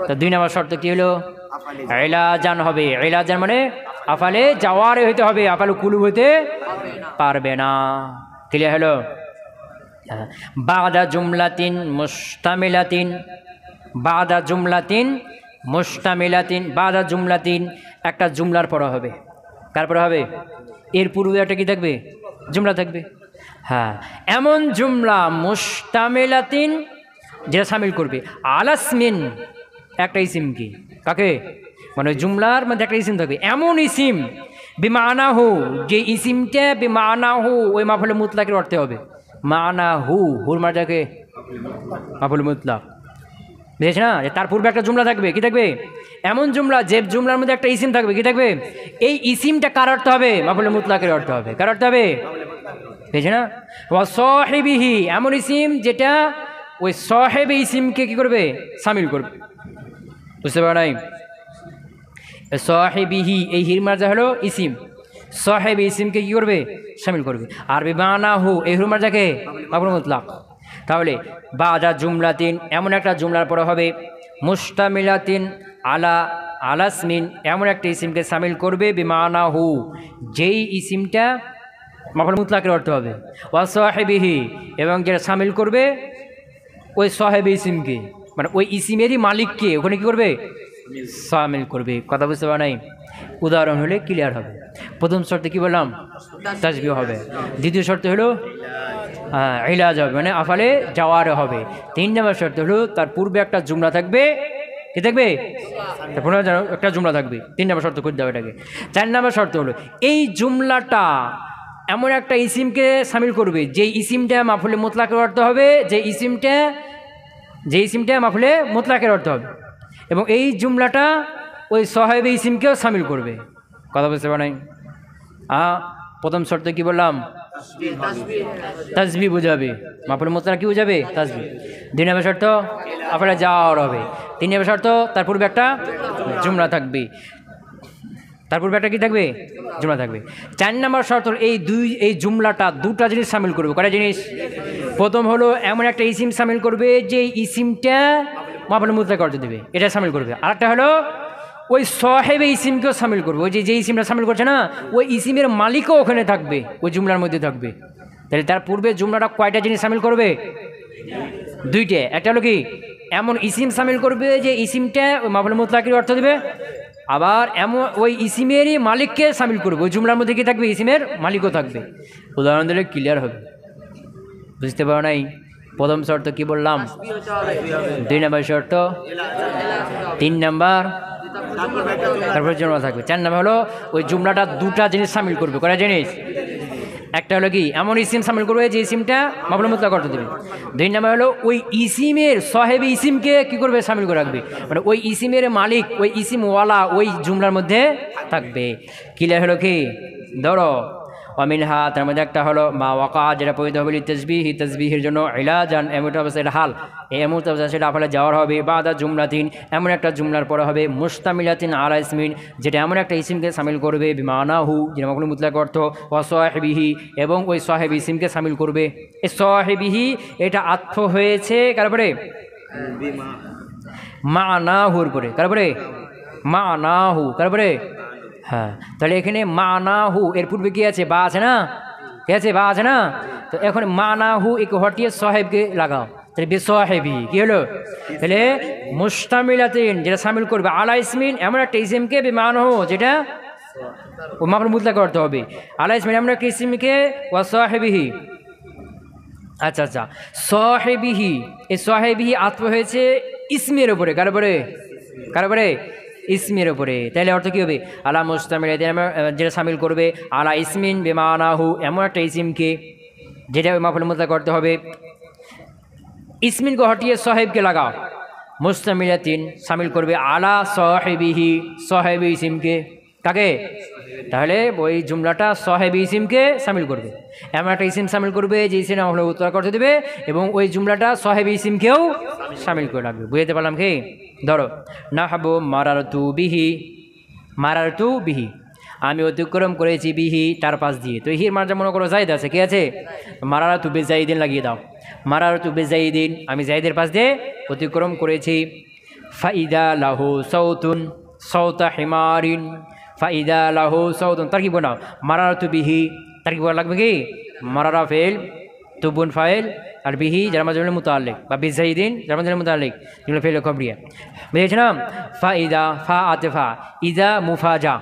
তো 2 নম্বর শর্ত কি হলো? ইলাজান হবে। ইলাজান মানে আফআলে জাওয়ারে হইতে হবে, আফআলে কুলুব হইতে পারবে না। ক্লিয়ার হলো? বাদা জুমলাতিন মুস্তামিলাতিন, বাদা জুমলাতিন মুস্তামিলাতিন, বাদা জুমলাতিন একটা জুমলার পড়া হবে, কার পড়া হবে? এর পূর্বে একটা কি থাকবে? জুমলা থাকবে। হ্যাঁ, এমন জুমলা মুস্তামিলাতিন যেটা সামিল করবে আলাসমিন একটা ইসিম, কি কাকে? মানে জুমলার মধ্যে একটা ইসিম থাকবে, এমন ইসিম বিমানাহু যে ইসিমটা বিমানাহু ওই মাফুল মুতলাকের অর্থে হবে। মানাহু, হুর মাজাকে মাফুল মুতলাক, বুঝেছ না? তার পূর্বে একটা জুমলা থাকবে, কি থাকবে? এমন জুমলা যে জুমলার মধ্যে একটা ইসিম থাকবে, কি থাকবে? এই ইসিমটা কার অর্থ হবে? মাফুল মুতলাকের অর্থ হবে। কার অর্থ হবে? বুঝেছ না? ওয়া সাহিবিহি এমন ইসিম যেটা ওই সাহেব ইসিমকে কি করবে? সামিল করবে। বুঝতে পারো নাই? সাহেবিহি এই হির মার্জা হলো ইসিম, সাহেব ইসিমকে কি করবে? সামিল করবে। আর বিমানাহু এই হুর মার্জাকে মাফুল মুতলাক। তাহলে বাদা জুমলাতিন এমন একটা জুমলার পরে হবে মুস্তামিলাতিন আলা আলাসমিন এমন একটা ইসিমকে সামিল করবে বিমানাহু যেই ইসিমটা মাফুল মুতলাকের অর্থ হবে। ওয়া সাহিবিহি এবং যেটা সামিল করবে ওই সাহেব ইসিমকে, মানে ওই ইসিমেরই মালিককে ওখানে কি করবে? সামিল করবে। কথা বুঝতে পারা নাই? উদাহরণ হলে ক্লিয়ার হবে। প্রথম শর্তে কি বললাম? তাসবিহ হবে। দ্বিতীয় শর্ত হলো ইলাজ হবে, মানে আফালে যাওয়ার হবে। 3 নম্বর শর্ত হলো তার পূর্বে একটা জুমলা থাকবে, কি থাকবে? তারপরে একটা জুমলা থাকবে। 3 নম্বর শর্ত করতে হবে এটাকে। 4 নম্বর শর্ত হলো এই জুমলাটা এমন একটা ইসিমকে সামিল করবে যে ইসিমটা মাফুলে মুতলাকের অর্থ হবে, যে ইসিমটা মাফুলে মুতলাকের অর্থ হবে, এবং এই জুমলাটা ওই সাহেবে ইসিমকেও সামিল করবে। কথা বুঝতে পারেন? প্রথম শর্ত কি বললাম? তাসবিহ বুঝাবে, মাফুলে মুতলাক কি বুঝাবে? তাসবিহ। 2 নম্বর শর্ত আফালে যাওয়ার হবে। 3 নম্বর শর্ত তার পূর্বে একটা জুমলা থাকবে, তার পূর্বে একটা কি থাকবে? জুমলা থাকবে। 4 নম্বর শর্ত এই জুমলাটা দুটা জিনিস সামিল করবে। কয়টা জিনিস? প্রথম হলো এমন একটা ইসিম সামিল করবে যে ইসিমটা মাফুল মুতলাক অর্থ দেবে, এটা সামিল করবে। আরেকটা হলো ওই সাহেবে ইসিমকেও সামিল করবে, ওই যে ইসিমটা সামিল করছে না ওই ইসিমের মালিকও ওখানে থাকবে, ওই জুমলার মধ্যে থাকবে। তাহলে তার পূর্বে জুমলাটা কয়টা জিনিস সামিল করবে? 2টে। একটা হলো কি এমন ইসিম সামিল করবে যে ইসিমটা ওই মাফুল মুতলাকের অর্থ দেবে, আবার এমন ওই ইসিমেরই মালিককে সামিল করবে, ওই জুমলার মধ্যে কি থাকবে? ইসিমের মালিকও থাকবে। উদাহরণ দিলে ক্লিয়ার হবে। বুঝতে পারো নাই? প্রথম শর্ত কি বললাম? 2 নম্বর শর্ত, 3 নম্বর তারপরে জুমলা থাকবে। 4 নম্বর হলো ওই জুমলাটা দুটা জিনিস সামিল করবে। কয়টা জিনিস? একটা হলো কি এমন ইসিম সামিল করবে যে ইসিমটা মাফুল মুতলাক অর্থ দেবে। 2 নম্বর হলো ওই ইসিমের সাহেব ইসিমকে কি করবে? সামিল করে রাখবে, মানে ওই ইসিমের মালিক ওই ইসিমওয়ালা ওই জুমলার মধ্যে থাকবে। ক্লিয়ার হলো কি? ধরো অমিনহা তার মধ্যে একটা হলো মা ওয়াকা যেটা পবিত হবে তাসবিহি, তাসবিহের জন্য ইলাজান এমন অবস্থা এটা হাল, এই এমন অবস্থা সেটা আফালে যাওয়ার হবে। বাদা জুমলাতিন এমন একটা জুমলার পরে হবে মুস্তামিলাতিন আলা ইসমিন যেটা এমন একটা ইসিমকে সামিল করবে বিমানাহু যেটা মাফুল মুতলাক অর্থ, ওয়া সাহিবিহি এবং ওই সাহেব ইসিমকে সামিল করবে। এই সাহিবিহি এটা আত্ফ হয়েছে কারপরে মানাহুর পরে, কারপরে মানাহু, তারপরে হ্যাঁ। তাহলে এখানে মানাহু এর পূর্বে কি আছে? বা আছে না? কি আছে? বা আছে না? তো এখন মানাহু এক হটিয়ে সাহেবকে লাগাও, তাহলে বেসাহেবি কি হলো? তাহলে মুস্তামিলাতিন যেটা সামিল করবে আলা ইসমিন এমন একটা ইসিমকে বিমানাহু যেটা ও মাফুল মুতলাক করতে হবে। আলা ইসমিন এমন একটা ইসিমকে ওয়া সাহেবিহি। আচ্ছা আচ্ছা, সাহেবিহি এই সাহেবিহি আত্ম হয়েছে ইসমের উপরে, কারপরে ইসমের উপরে। তাহলে অর্থ কী হবে? আলা মুস্তামিল যেটা সামিল করবে আলা ইসমিন বিমানাহু এমন একটা ইসিমকে যেটা মাফুল মুতলাক করতে হবে। ইসমিনকে হটিয়ে সাহেবকে লাগাও, মুস্তামিলাতিন সামিল করবে আলা সাহেবিহি সাহেবি ইসিমকে। কাকে? তাহলে ওই জুমলাটা সাহেবি ইসিমকে সামিল করবে, এমন একটা ইসিম সামিল করবে যে ইসিম মাফুল মুতলাক করতে দেবে, এবং ওই জুমলাটা সাহেবি ইসিমকেও সামিল করে রাখবে। বুঝতে পারলাম কি? ধরো নাহবু মারারতু বিহি আমি অতিক্রম করেছি বিহি তার পাশ দিয়ে। তো হির মার্জা মনে করো জাইদ আছে, কি আছে? মারারতু বেজাইদিন লাগিয়ে দাও, মারারতু বেজাইদিন আমি জাইদের পাশ দিয়ে অতিক্রম করেছি। ফাইদা লাহু সৌতুন সৌতা হিমারিন, ফাইদা লাহু সৌতুন তার কি বোনাও মারারতু বিহি, তার কি বলা লাগবে কি? মারারা ফেল তুবুন ফাইল আর বিহি যার মাঝে মুতাল্লিক বা বিজাইদিন যার মাঝে মুতাল্লিক যেগুলো ফেল খবরিয়া বুঝেছিলাম। ফা ইদা ফা আতেফা ইদা মুফাজা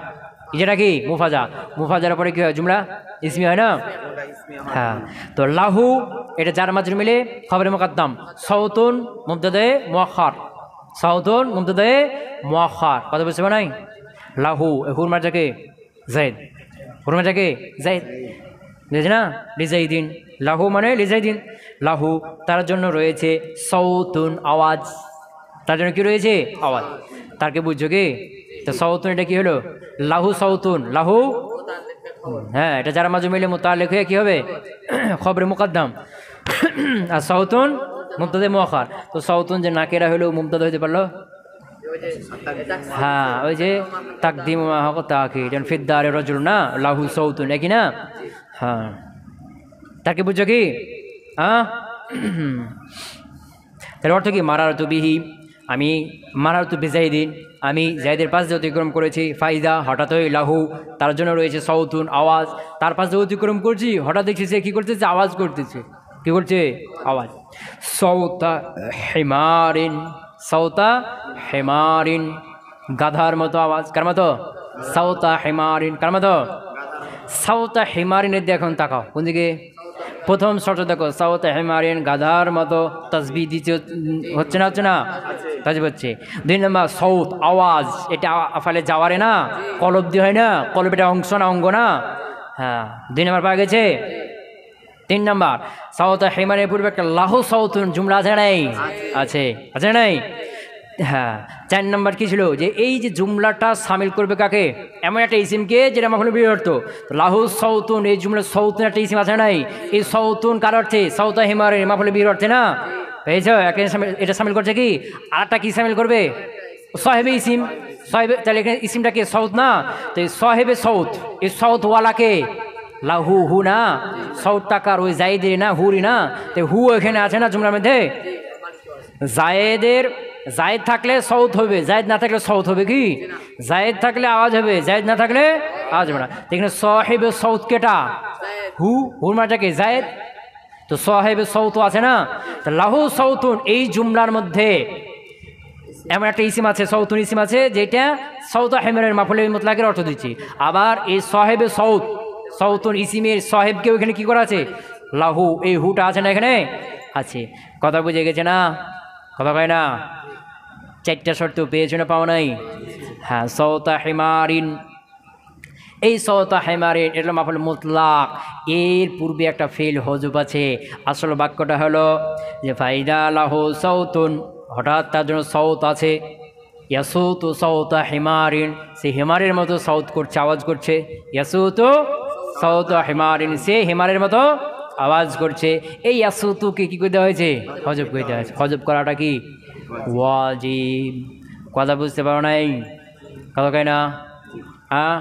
ইজাটা কি মুফাজা মুফাজার পরে কি হয় জুমলা ইসমি হয় না। হ্যাঁ তো লাহু এটা যার মাঝে মিলে খবরে মুকাদ্দাম সাউতুন মুবতাদায়ে মুআখার সাউতুন মুবতাদায়ে মুআখার কথা বুঝতে পারো নাই। লাহু হুর মাজাকে জাইদ হুর মাজাকে জাইদ বুঝেছ না লিজাইদিন লাহু মানে লিজাইদিন লাহু তার জন্য রয়েছে সাউতুন আওয়াজ তার জন্য কি রয়েছে আওয়াজ তারকে বুঝছো কি তো সাউতুন এটা কি হলো লাহু সাউতুন লাহু হ্যাঁ এটা যারা মাঝে মিলে মুতাল্লিক হয়ে কি হবে খবরে মুকাদ্দাম আর সাউতুন মুবতাদা মুআখার তো সাউতুন যে নাকেরা হলো মুবতাদা হতে পারলো হ্যাঁ ওই যে তাকদিম হক তাকিদ যেন ফিদ্দারে রজুল না লাহু সাউতুন একই না। হ্যাঁ তাকে বুঝছো কি হ্যাঁ তার অর্থ কি মারারতু বিহি আমি মারারতু বিজাইদিন আমি জাইদের পাশ দিয়ে অতিক্রম করেছি ফাইদা হঠাৎই লাহু তার জন্য রয়েছে সাউতুন আওয়াজ তার পাশ দিয়ে অতিক্রম করছি হঠাৎ দেখছি সে কী করতেছে আওয়াজ করতেছে কী করছে আওয়াজ সৌতা হেমারিন সৌতা হেমারিন গাধার মতো আওয়াজ কার মতো সৌতা হেমারিন কার মতো সাউতা হেমারিনের দিয়ে এখন তাকাও কোন দিকে প্রথম শর্ত দেখো সাউতা হেমারিন গাধার মতো তাসবি দিতে হচ্ছে না তাজব হচ্ছে। 2 নম্বর সৌত আওয়াজ এটা আফালে যাওয়ারে না কলব দিয়ে হয় না কলব এটা অংশ না অঙ্গ না। হ্যাঁ 2 নম্বর পাওয়া গেছে। 3 নম্বর সাউতা হেমারিনের পূর্বে একটা লাহু সাউতুন জুমলা আছে নাই আছে নাই। হ্যাঁ 4 নম্বর কী ছিল যে এই যে জুমলাটা সামিল করবে কাকে এমন একটা ইসিমকে যেটা মাফুল বিহি অর্থ লাহু সাউতুন এই জুমলা সাউতুন একটা ইসিম আছে নাই এই সাউতুন কার অর্থে সাউতা হিমারের মাফুল বিহির অর্থে না পেয়েছ এটা সামিল করছে কি আরেকটা কি সামিল করবে সাহেবে ইসিম সাহেবে তাহলে এখানে ইসিমটাকে সাউত না তো এই সাহেবে সাউত এই সাউতওয়ালাকে লাহু হু না সাউত টাকার ওই জাইদের না হুরি না তো হু এখানে আছে না জুমলার মধ্যে জায়েদ থাকলে সৌত হবে জায়েদ না থাকলে সৌত হবে কি জায়েদ থাকলে আওয়াজ হবে জায়েদ না থাকলে আওয়াজ হবে না। এখানে সাহেবে সৌত কেটা হুর মাটাকে জায়েদ তো সাহেবে সৌত আছে না তো লাহু সৌতুন এই জুমলার মধ্যে এমন একটা ইসিম আছে সৌতুন ইসিম আছে যেটা সৌতা হেমের মাফুল মুতলাকের অর্থ দিচ্ছি। আবার এই সাহেবে সৌতুন ইসিমের সাহেবকেও এখানে কি করা আছে লাহু এই হুটা আছে না এখানে আছে কথা বুঝে গেছে না কথা কয় না 4টা শর্ত পেয়েছো না পাও নাই। হ্যাঁ সৌতা হেমারিন এই সৌতা হেমারিন এটা মাফুল মুতলাক এর পূর্বে একটা ফেল হজব আছে আসল বাক্যটা হলো যে ফাইদা লাহু সাউতুন হঠাৎ তার জন্য সৌত আছে ইয়াসুতু সৌতা হেমারিন সে হেমারের মতো সৌত করছে আওয়াজ করছে ইয়াসুতু সৌতা হেমারিন সে হেমারের মতো আওয়াজ করছে এই ইয়াসুতুকে কী করে দেওয়া হয়েছে হজব করে দেওয়া হয়েছে হজব করাটা কি ওয়াজিব কথা বুঝতে পারো নাই কথা কয় না হ্যাঁ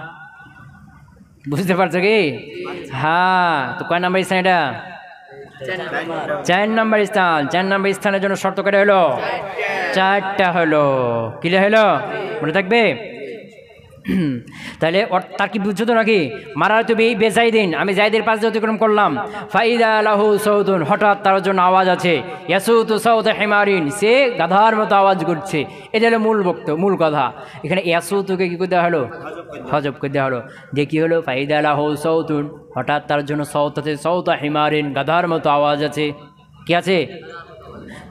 বুঝতে পারছো কি হ্যাঁ তো কয় নাম্বার স্থান এটা 4 নম্বর স্থান 4 নম্বর স্থানের জন্য শর্ত কয়টা হলো 4টা হলো ক্লিয়ার হলো মনে থাকবে। তাহলে তার কি বুঝছো তো নাকি মারারতু বিহি বিজাইদিন আমি জাইদের পাশ দিয়ে অতিক্রম করলাম ফাইদা লাহু সাউতুন হঠাৎ তার জন্য আওয়াজ আছে ইয়াসুতু সাউতা হিমারিন সে গাধার মতো আওয়াজ করছে এটা হলো মূল কথা। এখানে ইয়াসুতুকে কী করে দেওয়া হলো হজব করে দেওয়া হলো যে কী হলো ফাইদা লাহু সাউতুন হঠাৎ তার জন্য সাউত আছে সাউতা হিমারিন গাধার মতো আওয়াজ আছে কি আছে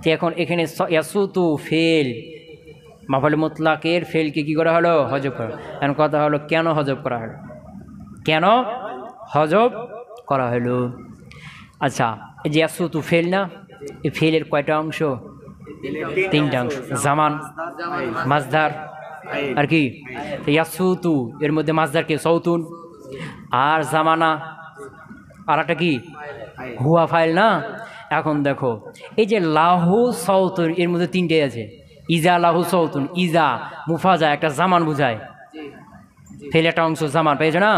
তো এখন এখানে ইয়াসুতু ফেল মাফুল মুতলাকের ফেলকে কী করা হলো হজব করা এখন কথা হলো কেন হজব করা হলো কেন হজব করা হলো। আচ্ছা এই যে ইয়াসুতু ফেল না এই ফেলের কয়টা অংশ 3টা অংশ জামান মাজদার আর কি ইয়াসুতু এর মধ্যে মাজদারকে সৌতুন আর জামানা আর একটা কি হুয়া ফাইল না। এখন দেখো এই যে লাহু সৌতুন এর মধ্যে 3টে আছে ইজা লাহু সৌতুন ইজা মুফাজা একটা জামান বুঝায় ফেলে একটা অংশ জামান পেয়েছো না।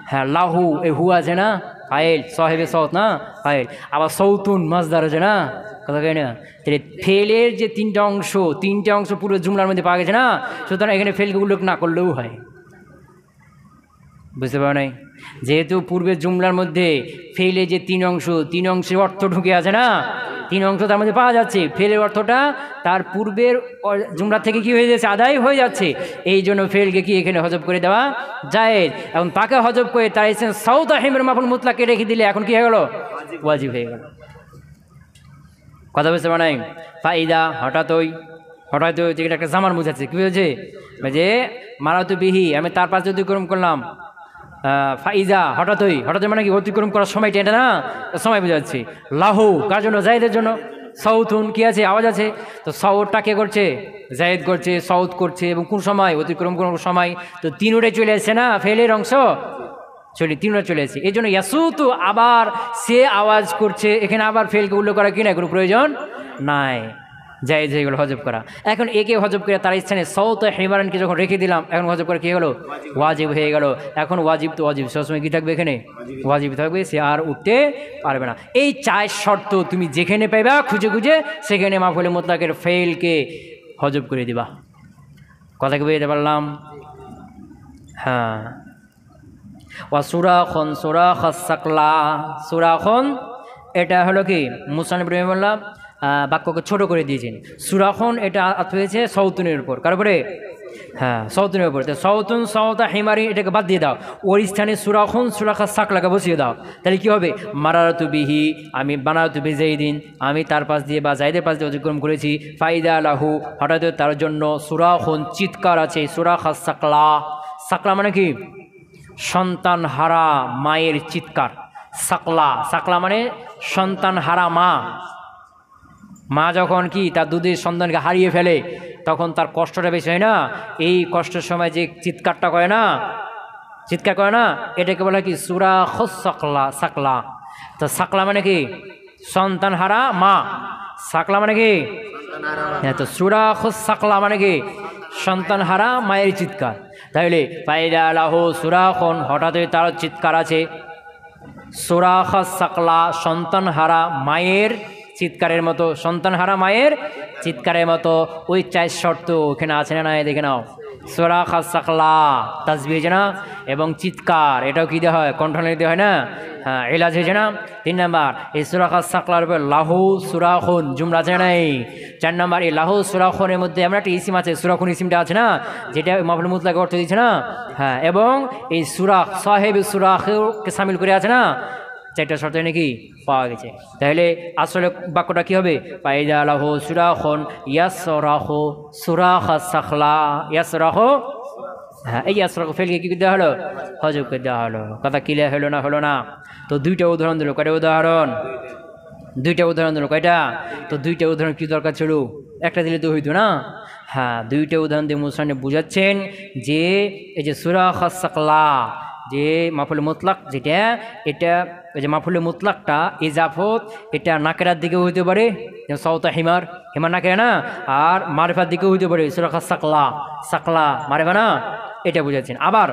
হ্যাঁ লাহু এই হু আছে না ফাইল সাহেবে সৌত না ফাইল আবার সৌতুন মাজদার আছে না কথা কই না তাহলে ফেলের যে 3টে অংশ পুরো জুমলার মধ্যে পাওয়া গেছে না সুতরাং এখানে ফেলকে উল্লেখ না করলেও হয় বুঝতে পারো নাই? যেহেতু পূর্বের জুমলার মধ্যে ফেলে যে তিন অংশের অর্থ ঢুকে আছে না, তিন অংশ তার মধ্যে পাওয়া যাচ্ছে, ফেলের অর্থটা তার পূর্বের জুমলা থেকে কি হয়ে যাচ্ছে, আদায় হয়ে যাচ্ছে। এই জন্য ফেলকে কি এখানে হজব করে দেওয়া যায়। এবং তাকে হজব করে তার ইসেন সাউদা হিমের মাফুল মুতলাকে রেখে দিলে এখন কি হয়ে গেল, ওয়াজিব হয়ে গেল। কথা বুঝতে পারে নাই? ফাইদা হঠাৎই যেটা একটা জামান বুঝাচ্ছে, কী বুঝেছে, যে মারাতু বিহি আমি তার পাশে অতিক্রম করলাম, ফাইজা হঠাৎই মানে কি অতিক্রম করার সময়টা, এটা না সময় বোঝাচ্ছে। লাহু কার জন্য, জায়েদের জন্য। সাউথুন কি আছে, আওয়াজ আছে, তো সাউথটা কে করছে, জায়েদ করছে, সাউথ করছে, এবং কোন সময়, অতিক্রম কোন সময়, তো তিনুরে চলে আসছে না ফেলের অংশ, তিনুরে চলে আসছে। এই জন্য ইয়াসুতু আবার সে আওয়াজ করছে, এখানে আবার ফেলকে উল্লেখ করা কি না, কোনো প্রয়োজন নাই, জায়েজ হয়ে গেল হজব করা। এখন একে হজব করে তার স্থানে সৌত হেমারানকে যখন রেখে দিলাম, এখন হজব করে কী হলো, ওয়াজিব হয়ে গেল। এখন ওয়াজিব তো ওয়াজিব, সবসময় কী থাকবে, এখানে ওয়াজিব থাকবে, সে আর উঠতে পারবে না। এই 4 শর্ত তুমি যেখানে পাইবা খুঁজে সেখানে মাফুলে মুতলাকের ফেলকে হজব করে দিবা। কথা কি বুঝতে পারলাম? হ্যাঁ। ওয়া সুরাখন সাকলা, সুরাখন এটা হলো কি, মুসান্নিফ রাহিমাহুল্লাহ বাক্যকে ছোট করে দিয়েছেন। সুরাখন এটা হয়েছে সৌতুনের উপর, কার উপরে? হ্যাঁ, সৌতুনের উপর। তো সৌতুন সৌতা হিমারি এটাকে বাদ দিয়ে দাও, ওর স্থানে সুরাখন সুরাখা সাকলাকে বসিয়ে দাও। তাহলে কি হবে, মারারতু বিহি আমি বানারতু বিজাইদিন আমি তার পাশ দিয়ে বা জাইদের পাশ দিয়ে অতিক্রম করেছি। ফাইদা লাহু হঠাৎ তার জন্য সুরাখন চিৎকার আছে, সুরাখা সাকলা। সাকলা মানে কি, সন্তান হারা মায়ের চিৎকার। সাকলা মানে সন্তান হারা মা যখন কি তার দুধের সন্তানকে হারিয়ে ফেলে তখন তার কষ্টটা বেশি হয় না, এই কষ্টের সময় যে চিৎকার করে না, এটাকে বলা কি সুরাখুস সাকলা। তো সাকলা মানে কি, সন্তান হারা মা। সাকলা মানে কি, তো সুরাখুস সাকলা মানে কি, সন্তান হারা মায়ের চিৎকার। তাহলে ফাইদা লাহু সুরাখন হঠাৎই তার চিৎকার আছে, সুরাখা সাকলা সন্তান হারা মায়ের চিৎকারের মতো, সন্তান হারা মায়ের চিৎকারের মতো। ওই 4 শর্ত ওখানে আছে না, নাই দেখে নাও। সুরাখা সাকলা তাসবিহ না, এবং চিৎকার এটাও কি দেওয়া হয়, কণ্ঠনালী দেওয়া হয় না, হ্যাঁ, এলাজ হয়েছে না। 3 নাম্বার এই সুরাখা সাকলার উপর লাহু সুরাখন জুমলা আছে নাই। 4 নাম্বার এই লাহু সুরাখনের মধ্যে আমরা একটা ইসিম আছে, সুরাখন ইসিমটা আছে না, যেটা মাফুল মুতলাকে অর্থ দিচ্ছে না, হ্যাঁ, এবং এই সুরাখ সাহেব সুরাখকে সামিল করে আছে না, 4টা শর্ত নাকি পাওয়া গেছে। তাহলে আসলে বাক্যটা কি হবে, ফাইদা লাহু সুরাখন ইয়াসরাহু সুরাখা সাকলা ইয়াসরাহু। হ্যাঁ, এই ইয়াসরাহু ফেলকে কি দেওয়া হলো, হজব করে দেওয়া হলো। কথা ক্লিয়ার হলো না? তো 2টা উদাহরণ দিল, কয়টা উদাহরণ, 2টা উদাহরণ দিল, কয়টা? তো 2টা উদাহরণ কি দরকার ছিল, একটা দিলে তো হইতো না। হ্যাঁ, 2টা উদাহরণ দিয়ে মুসান্নিফ বুঝাচ্ছেন যে এই যে সুরাখা সাকলা যে মাফুল মুতলাক যেটা, এটা এই যে মাফুল মুতলাকটা ইজাফত এটা নাকেরার দিকেও হইতে পারে, যেমন সৌতা হিমার নাকেরা না, আর মারিফার দিকেও হইতে পারে, সুরাখা সাকলা মারিফা না, এটা বুঝাচ্ছেন। আবার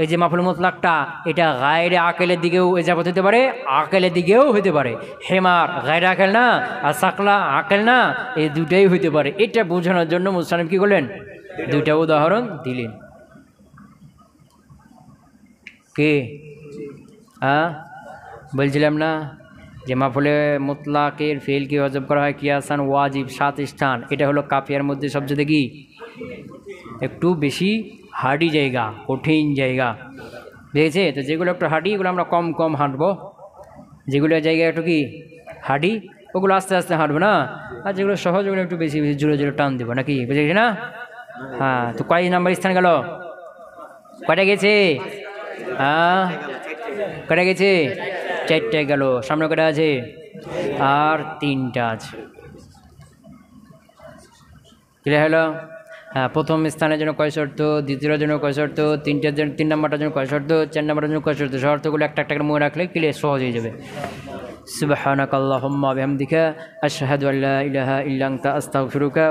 এই যে মাফুল মুতলাকটা এটা গায়রে আকেলের দিকেও ইজাফত হতে পারে, আকেলের দিকেও হইতে পারে। হেমার গায়রে আকেল না, আর সাকলা আকেল না, এই দুটাই হইতে পারে। এটা বোঝানোর জন্য মুসান্নিফ কি করলেন, 2টা উদাহরণ দিলেন। কে বলছিলাম না যে মাফুলে মুতলাকের ফেলকে হজব করা হয় কিয়াসান ওয়াজিব 7 স্থান। এটা হলো কাফিয়ার মধ্যে সবচেয়ে কি একটু বেশি হার্ডি জায়গা, কঠিন জায়গা, বুঝেছে? তো যেগুলো একটু হার্ডি এগুলো আমরা কম হাঁটবো, যেগুলো জায়গা একটু কি হার্ডি ওগুলো আস্তে আস্তে হাঁটবো না, আর যেগুলো সহজ ওগুলো একটু বেশি জোরে টান দেবো নাকি, বুঝেছি না? হ্যাঁ, তো কয় নাম্বার স্থান গেল, কয়টা গেছে? কয়টা গেছে? 4টে গেল। সামনে কয়টা আছে? আর 3টা আছে। ক্লিয়ার হলো? হ্যাঁ, প্রথম স্থানের জন্য কয় শর্ত, দ্বিতীয়টার জন্য কয় শর্ত, 3 নাম্বারটার জন্য কয় শর্ত, 4 নাম্বারের জন্য কয় শর্ত, শর্তগুলো একটা করে মনে রাখলে ক্লিয়ার সহজ হয়ে যাবে। সুবহানাকাল্লাহুম্মা ওয়া বিহামদিকা আশহাদু আল্লা ইলাহা ইল্লা আনতা আস্তাগফিরুকা।